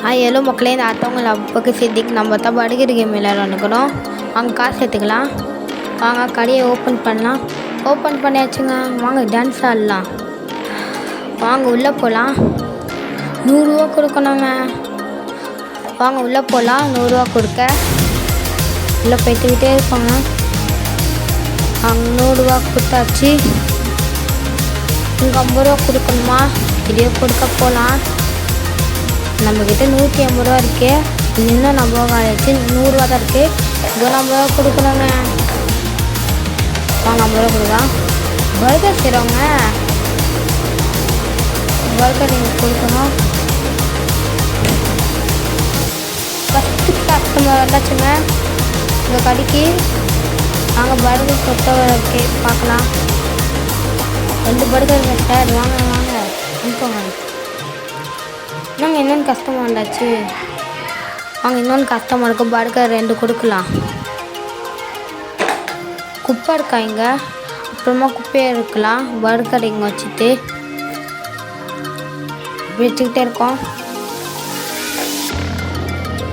Hello மக்களே, இந்த அடுத்தவங்கள அப்போக்கு சித்திக்கு நம்ம தான் படுகிற கேம் விளையாடணுக்கணும். அங்கே காசு சேர்த்துக்கலாம். வாங்க கடையை ஓப்பன் பண்ணலாம். ஓப்பன் பண்ணியாச்சுங்க. வாங்க டான்ஸ் ஆடலாம். வாங்க உள்ளே போகலாம். 100 ரூபா கொடுக்கணுங்க. வாங்க உள்ளே போகலாம். 100 ரூபா கொடுக்க உள்ளே போய்த்துக்கிட்டே இருப்பாங்க. அங்கே 100 ரூபா கொடுத்தாச்சு. இங்கே 50 ரூபா கொடுக்கணுமா? இதே கொடுக்க போகலாம். நம்மக்கிட்ட 150 ரூபா இருக்குது. இன்னும் நம்ம ஆயிடுச்சு 100 ரூபா தான் இருக்குது. இதோ 50 ரூபா கொடுக்கணுங்க. வாங்க 50 ரூபா கொடுக்கலாம். பர்கர் செய்கிறவங்க பர்கர் நீங்கள் கொடுக்கணும். ஃபஸ்ட்டு கஸ்டமர் வந்தாச்சுங்க இந்த கடைக்கு. நாங்கள் பர்கர் கொடுத்த பார்க்கலாம். 2 பர்கருங்க சார். வாங்க வாங்க அனுப்புங்க. நாங்கள் இன்னொன்று கஸ்டமர் வந்தாச்சு. வாங்க இன்னொன்று கஸ்டமருக்கு பர்கர் 2 கொடுக்கலாம். குப்பை இருக்கா இங்கே? அப்புறமா குப்பையாக இருக்கலாம். பர்கர் இங்கே வச்சுக்கிட்டே இருக்கோம்.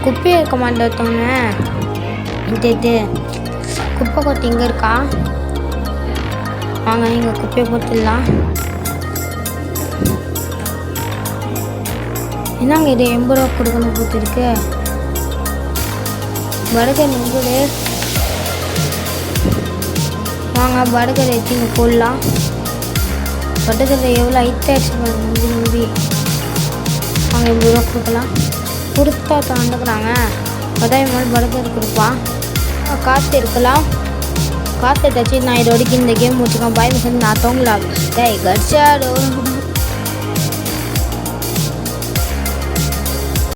குப்பையாக இருக்க மாட்டேங்க. இது குப்பை கொட்டி இங்கே இருக்கா? வாங்க இங்கே குப்பையை போட்டுடலாம். என்னங்க இது 80 ரூபா கொடுக்கணும் போட்டுருக்கு. பர்கர் நம்புது. வாங்க பர்கர் ஏற்றி இங்கே போடலாம். பர்கர் எவ்வளோ ஹைட் ஆகிடுச்சு நம்பி. வாங்க 80 ரூபா கொடுக்கலாம். கொடுத்தா தாண்டுக்கிறாங்க. அதான் மாதிரி பர்கர் கொடுப்பான். காசு இருக்கலாம். காசு எடுத்தாச்சு. நான் இதோடைக்கு இந்த கேம் முடிச்சுக்கேன். பாய் மிஷன் நான் தோங்கலாம். டே கட்சாடோ.